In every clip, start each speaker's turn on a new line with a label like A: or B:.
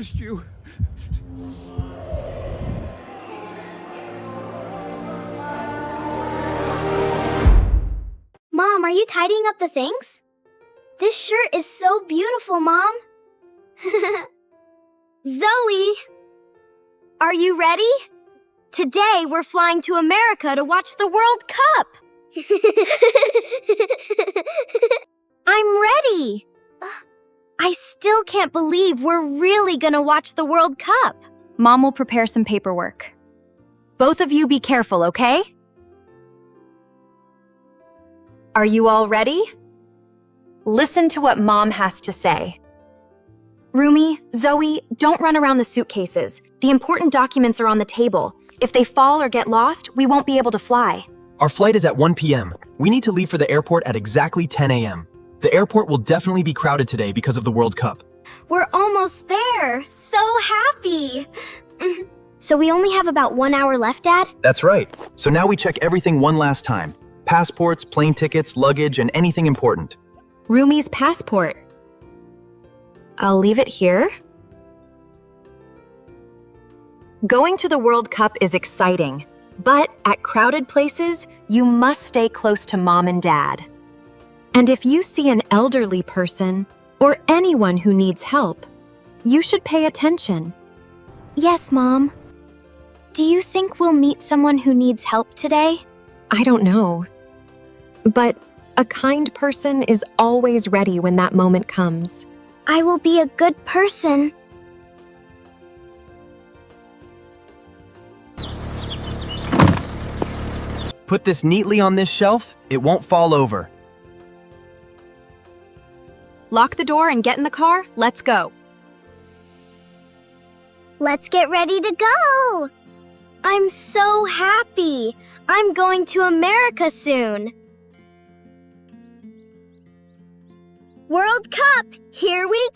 A: missed you.
B: Mom, are you tidying up the things? This shirt is so beautiful, Mom. Zoe! Are you ready? Today we're flying to America to watch the World Cup. I'm ready. I still can't believe we're really gonna watch the World Cup.
C: Mom will prepare some paperwork. Both of you be careful, okay? Are you all ready? Listen to what Mom has to say. Rumi, Zoe, don't run around the suitcases. The important documents are on the table. If they fall or get lost, we won't be able to fly.
D: Our flight is at 1 p.m. We need to leave for the airport at exactly 10 a.m. The airport will definitely be crowded today because of the World Cup.
B: We're almost there. So happy. So we only have about 1 hour left, Dad?
D: That's right. So now we check everything one last time. Passports, plane tickets, luggage, and anything important.
C: Rumi's passport. I'll leave it here. Going to the World Cup is exciting, but at crowded places, you must stay close to Mom and Dad. And if you see an elderly person or anyone who needs help, you should pay attention.
B: Yes, Mom. Do you think we'll meet someone who needs help today?
C: I don't know. But a kind person is always ready when that moment comes.
B: I will be a good person.
D: Put this neatly on this shelf. It won't fall over.
C: Lock the door and get in the car. Let's go.
B: Let's get ready to go. I'm so happy. I'm going to America soon. World Cup, here we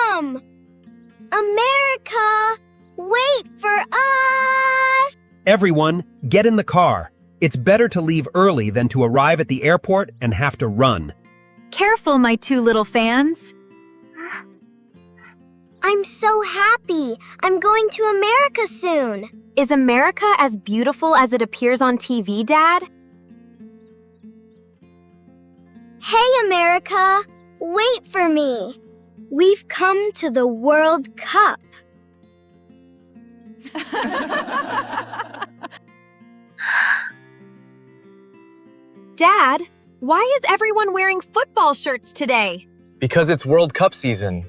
B: come! America, wait for us!
E: Everyone, get in the car. It's better to leave early than to arrive at the airport and have to run.
C: Careful, my two little fans.
B: I'm so happy. I'm going to America soon.
C: Is America as beautiful as it appears on TV, Dad?
B: Hey, America, wait for me. We've come to the World Cup.
C: Dad, why is everyone wearing football shirts today?
F: Because it's World Cup season.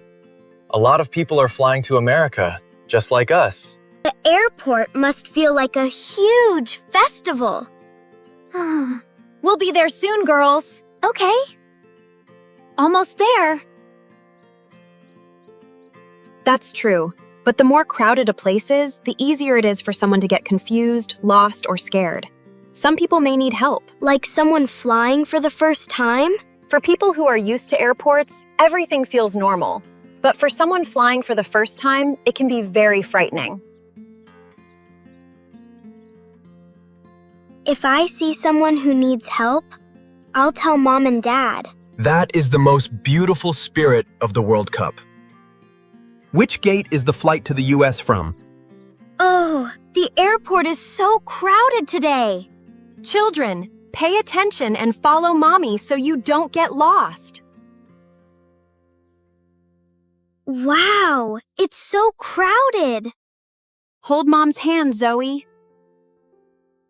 F: A lot of people are flying to America, just like us.
B: The airport must feel like a huge festival.
C: We'll be there soon, girls.
B: Okay.
C: Almost there. That's true, but the more crowded a place is, the easier it is for someone to get confused, lost, or scared. Some people may need help.
B: Like someone flying for the first time?
C: For people who are used to airports, everything feels normal. But for someone flying for the first time, it can be very frightening.
B: If I see someone who needs help, I'll tell Mom and Dad.
D: That is the most beautiful spirit of the World Cup.
E: Which gate is the flight to the US from?
B: Oh, the airport is so crowded today.
C: Children, pay attention and follow Mommy so you don't get lost.
B: Wow, it's so crowded.
C: Hold Mom's hand, Zoe.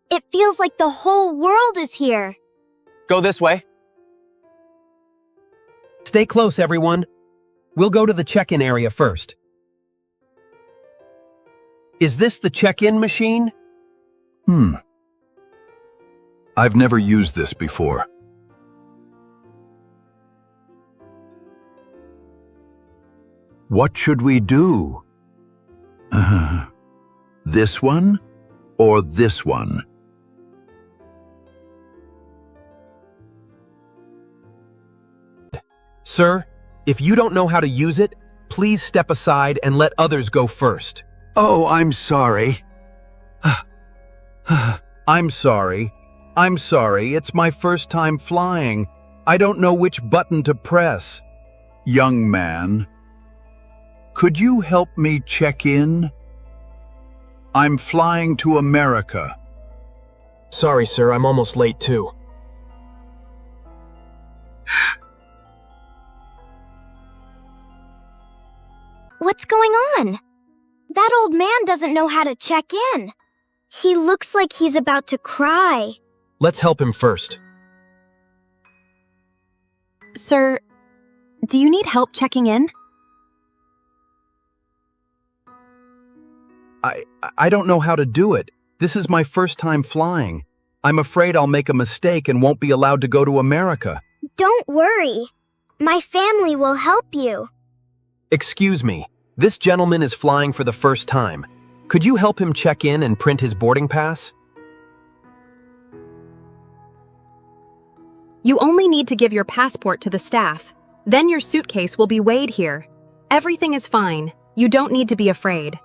B: It feels like the whole world is here.
F: Go this way.
E: Stay close, everyone. We'll go to the check-in area first. Is this the check-in machine?
A: I've never used this before. What should we do? This one or this one?
E: Sir, if you don't know how to use it, please step aside and let others go first.
A: Oh, I'm sorry.
E: I'm sorry. It's my first time flying. I don't know which button to press.
A: Young man, Could you help me check in? I'm flying to America.
D: Sorry, sir, I'm almost late too.
B: What's going on? That old man doesn't know how to check in. He looks like he's about to cry.
D: Let's help him first.
C: Sir, do you need help checking in?
E: I don't know how to do it. This is my first time flying. I'm afraid I'll make a mistake and won't be allowed to go to America.
B: Don't worry. My family will help you.
E: Excuse me, this gentleman is flying for the first time. Could you help him check in and print his boarding pass?
C: You only need to give your passport to the staff. Then your suitcase will be weighed here. Everything is fine. You don't need to be afraid.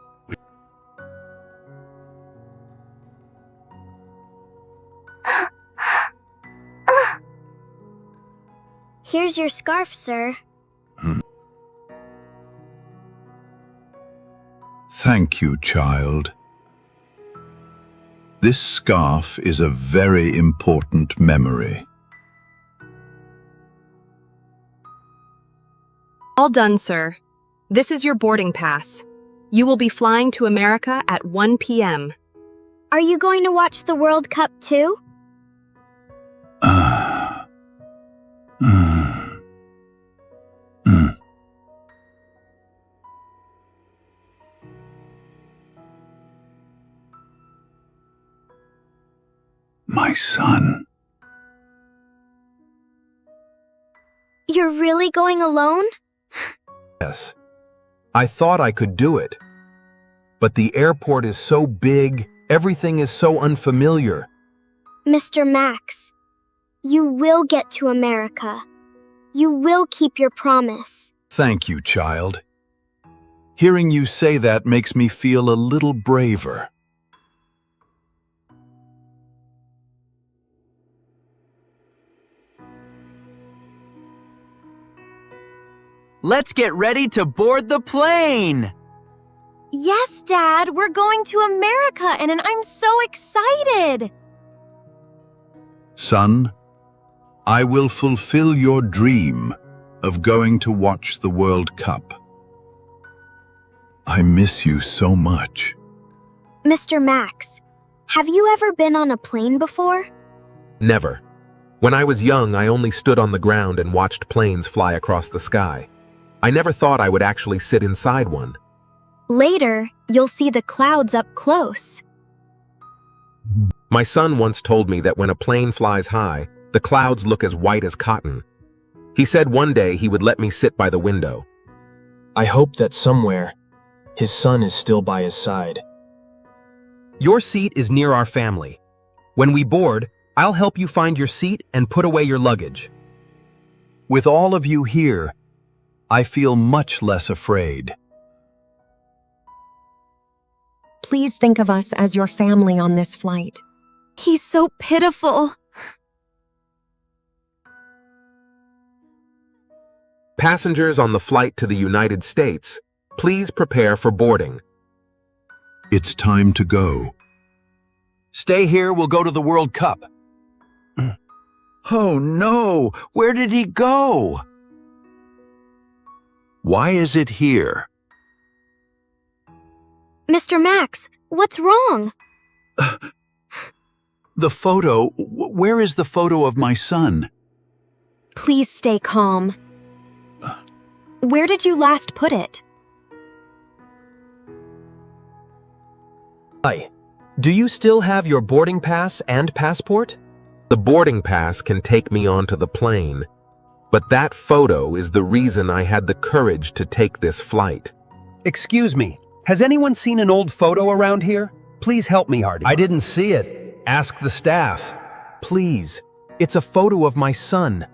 B: Here's your scarf, sir.
A: Thank you, child. This scarf is a very important memory.
C: All done, sir. This is your boarding pass. You will be flying to America at 1 p.m.
B: Are you going to watch the World Cup too?
A: My son.
B: You're really going alone?
E: Yes. I thought I could do it. But the airport is so big, everything is so unfamiliar.
B: Mr. Max, you will get to America. You will keep your promise.
A: Thank you, child. Hearing you say that makes me feel a little braver.
G: Let's get ready to board the plane!
B: Yes, Dad, we're going to America and I'm so excited.
A: Son, I will fulfill your dream of going to watch the World Cup. I miss you so much.
B: Mr. Max, have you ever been on a plane before?
H: Never. When I was young, I only stood on the ground and watched planes fly across the sky. I never thought I would actually sit inside one.
B: Later, you'll see the clouds up close.
H: My son once told me that when a plane flies high, the clouds look as white as cotton. He said one day he would let me sit by the window.
D: I hope that somewhere, his son is still by his side.
E: Your seat is near our family. When we board, I'll help you find your seat and put away your luggage. With all of you here, I feel much less afraid.
C: Please think of us as your family on this flight.
B: He's so pitiful.
H: Passengers on the flight to the United States, please prepare for boarding.
A: It's time to go.
E: Stay here, we'll go to the World Cup.
A: Oh no! Where did he go? Why is it here?
B: Mr. Max, what's wrong?
A: The photo. Where is the photo of my son?
C: Please stay calm. Where did you last put it?
E: Hi. Do you still have your boarding pass and passport?
H: The boarding pass can take me onto the plane, but that photo is the reason I had the courage to take this flight.
E: Excuse me, has anyone seen an old photo around here? Please help me, Hardy. I didn't see it. Ask the staff. Please. It's a photo of my son.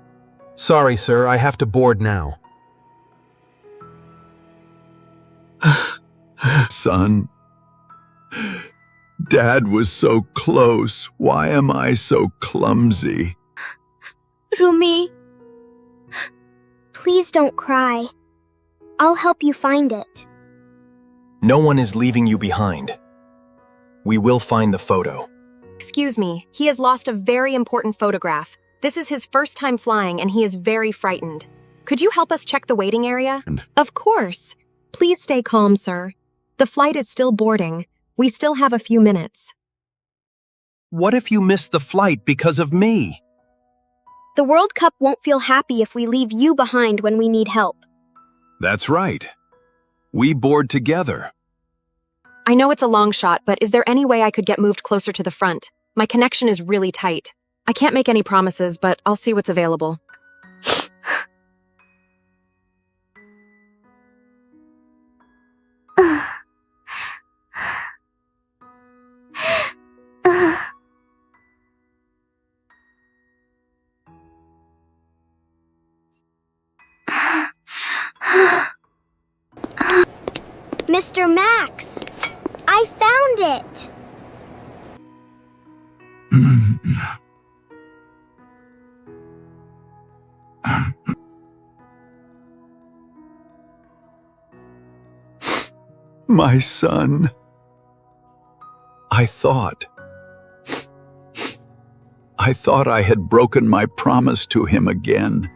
H: Sorry, sir, I have to board now.
A: Son. Dad was so close. Why am I so clumsy?
B: Rumi, please don't cry. I'll help you find it.
D: No one is leaving you behind. We will find the photo.
C: Excuse me, he has lost a very important photograph. This is his first time flying and he is very frightened. Could you help us check the waiting area? Of course. Please stay calm, sir. The flight is still boarding. We still have a few minutes.
E: What if you miss the flight because of me?
B: The World Cup won't feel happy if we leave you behind when we need help.
A: That's right. We board together.
C: I know it's a long shot, but is there any way I could get moved closer to the front? My connection is really tight. I can't make any promises, but I'll see what's available.
B: Mr. Max, I found it!
A: My son. I thought I had broken my promise to him again.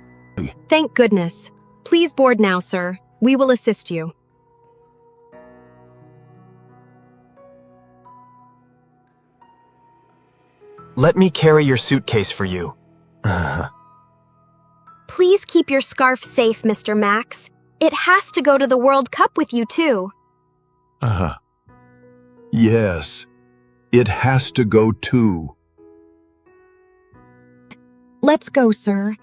C: Thank goodness. Please board now, sir. We will assist you.
D: Let me carry your suitcase for you.
B: Please keep your scarf safe, Mr. Max. It has to go to the World Cup with you, too.
A: Yes, it has to go too.
C: Let's go, sir.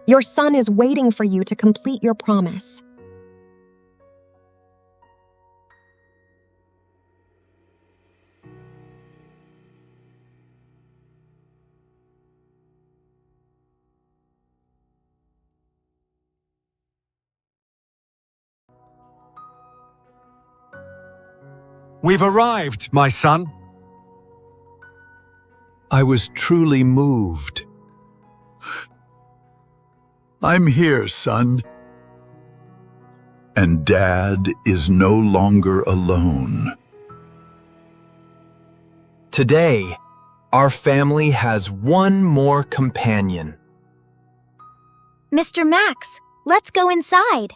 C: Your son is waiting for you to complete your promise.
I: We've arrived, my son.
A: I was truly moved. I'm here, son. And Dad is no longer alone.
D: Today, our family has one more companion.
B: Mr. Max, let's go inside.